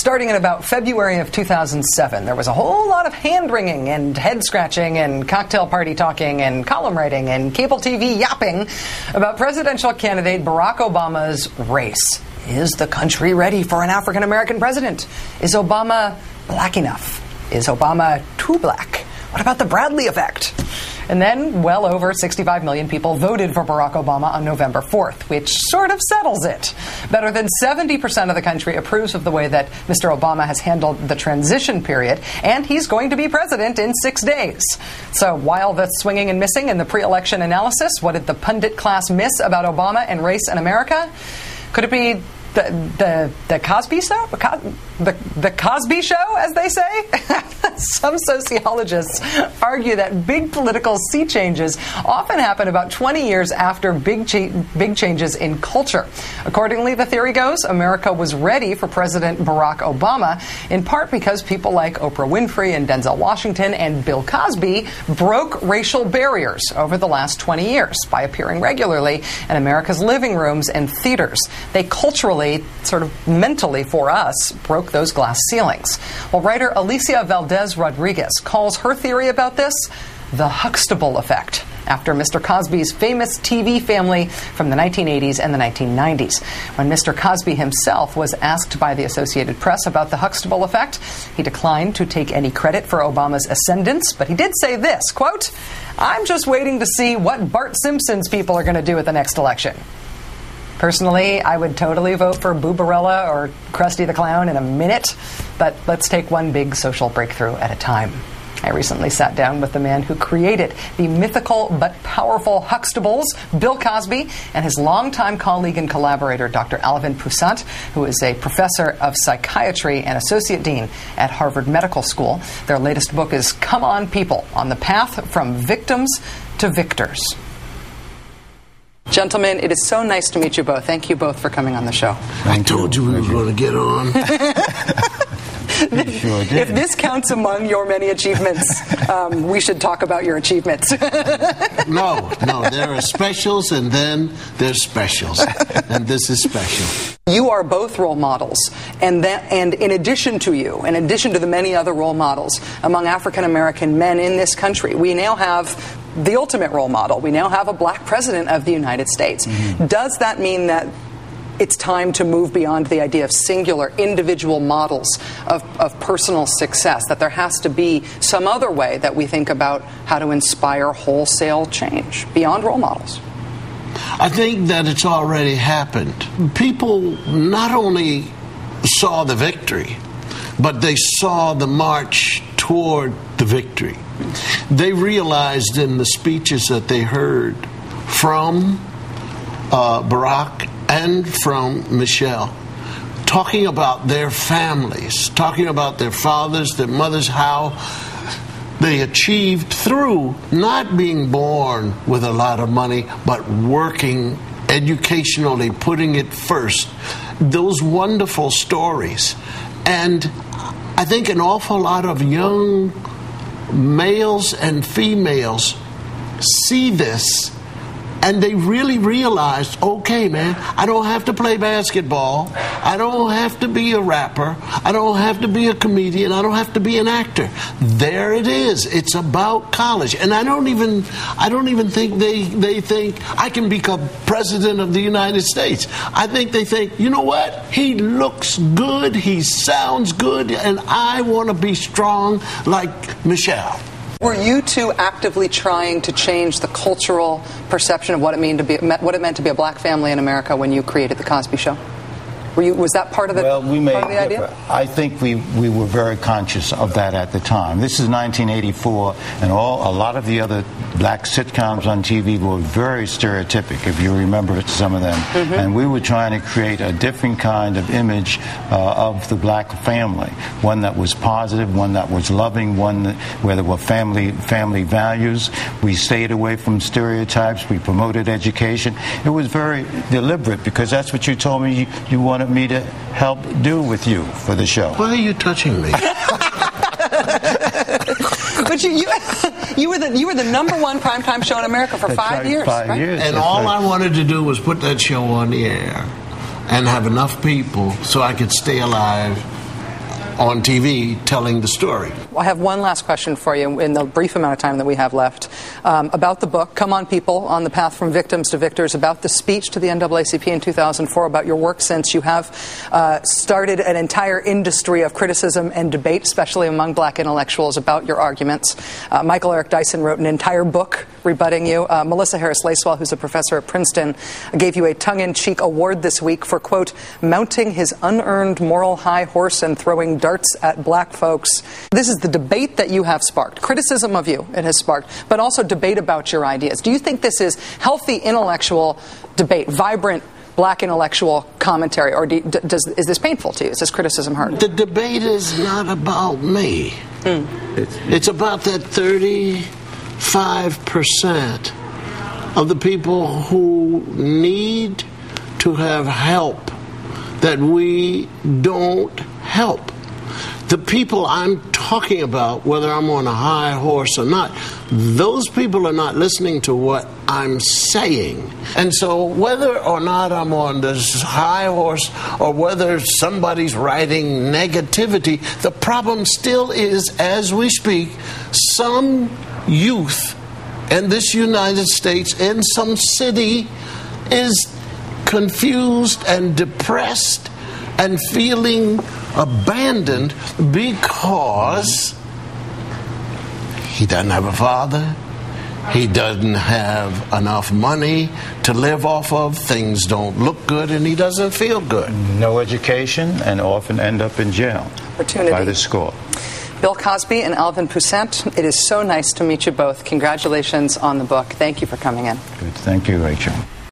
starting in about February of 2007. There was a whole lot of hand-wringing and head-scratching and cocktail party talking and column writing and cable TV yapping about presidential candidate Barack Obama's race. Is the country ready for an African-American president? Is Obama black enough? Is Obama too black? What about the Bradley effect? And then, well over 65 million people voted for Barack Obama on November 4th, which sort of settles it. Better than 70% of the country approves of the way that Mr. Obama has handled the transition period, and he's going to be president in 6 days. So while the swinging and missing in the pre-election analysis, what did the pundit class miss about Obama and race in America? Could it be the Cosby show? The Cosby show, as they say? Some sociologists argue that big political sea changes often happen about 20 years after big changes in culture. Accordingly, the theory goes, America was ready for President Barack Obama, in part because people like Oprah Winfrey and Denzel Washington and Bill Cosby broke racial barriers over the last 20 years by appearing regularly in America's living rooms and theaters. They culturally, sort of mentally for us, broke those glass ceilings. Well, writer Alicia Valdez Rodriguez calls her theory about this the Huxtable effect, after Mr. Cosby's famous TV family from the 1980s and the 1990s. When Mr. Cosby himself was asked by the Associated Press about the Huxtable effect, he declined to take any credit for Obama's ascendance, but he did say this, quote, "I'm just waiting to see what Bart Simpson's people are going to do at the next election." Personally, I would totally vote for Boobarella or Krusty the Clown in a minute, but let's take one big social breakthrough at a time. I recently sat down with the man who created the mythical but powerful Huxtables, Bill Cosby, and his longtime colleague and collaborator, Dr. Alvin Poussant, who is a professor of psychiatry and associate dean at Harvard Medical School. Their latest book is Come On People, On the Path from Victims to Victors. Gentlemen, it is so nice to meet you both. Thank you both for coming on the show. I told you we were going to get on. Sure did. If this counts among your many achievements, we should talk about your achievements. No, there are specials and then there's specials. And this is special. You are both role models, and in addition to you, in addition to the many other role models among African American men in this country, we now have the ultimate role model. We now have a black president of the United States. Mm-hmm. Does that mean that it's time to move beyond the idea of singular individual models of personal success, that there has to be some other way that we think about how to inspire wholesale change beyond role models? I think that it's already happened. People not only saw the victory, but they saw the march toward the victory. They realized in the speeches that they heard from Barack and from Michelle, talking about their families, talking about their fathers, their mothers, how they achieved through not being born with a lot of money, but working educationally, putting it first. Those wonderful stories. And I think an awful lot of young males and females see this, and they really realized, okay, man, I don't have to play basketball. I don't have to be a rapper. I don't have to be a comedian. I don't have to be an actor. There it is. It's about college. And I don't even think they think I can become president of the United States. I think they think, you know what? He looks good. He sounds good. And I want to be strong like Michelle. Were you two actively trying to change the cultural perception of what it meant to be a black family in America when you created The Cosby Show? Was that part of the, part of the idea? I think we were very conscious of that at the time. This is 1984, and a lot of the other black sitcoms on TV were very stereotypic, if you remember some of them. Mm-hmm. And we were trying to create a different kind of image of the black family, one that was positive, one that was loving, where there were family values. We stayed away from stereotypes. We promoted education. It was very deliberate, because that's what you told me you wanted me to help do with you for the show. Why are you touching me? But you were the number one primetime show in America for 5 years. 5 years. And all I wanted to do was put that show on the air and have enough people so I could stay alive on TV telling the story. I have one last question for you in the brief amount of time that we have left about the book, Come On People, On the Path from Victims to Victors, about the speech to the NAACP in 2004, about your work since. You have started an entire industry of criticism and debate, especially among black intellectuals, about your arguments. Michael Eric Dyson wrote an entire book rebutting you. Melissa Harris Lacewell, who's a professor at Princeton, gave you a tongue-in-cheek award this week for, quote, mounting his unearned moral high horse and throwing darts at black folks. This is the debate that you have sparked. Criticism of you it has sparked, but also debate about your ideas. Do you think this is healthy intellectual debate, vibrant black intellectual commentary, or is this painful to you? Is this criticism hurt? The debate is not about me. It's about that 35% of the people who need to have help that we don't help. The people I'm talking about, whether I'm on a high horse or not, those people are not listening to what I'm saying. And so whether or not I'm on this high horse or whether somebody's writing negativity, the problem still is, as we speak, some youth in this United States, in some city, is confused and depressed and feeling abandoned because he doesn't have a father, he doesn't have enough money to live off of, things don't look good, and he doesn't feel good. No education, and often end up in jail by the score. Bill Cosby and Alvin Poussant, it is so nice to meet you both. Congratulations on the book. Thank you for coming in. Good. Thank you, Rachel.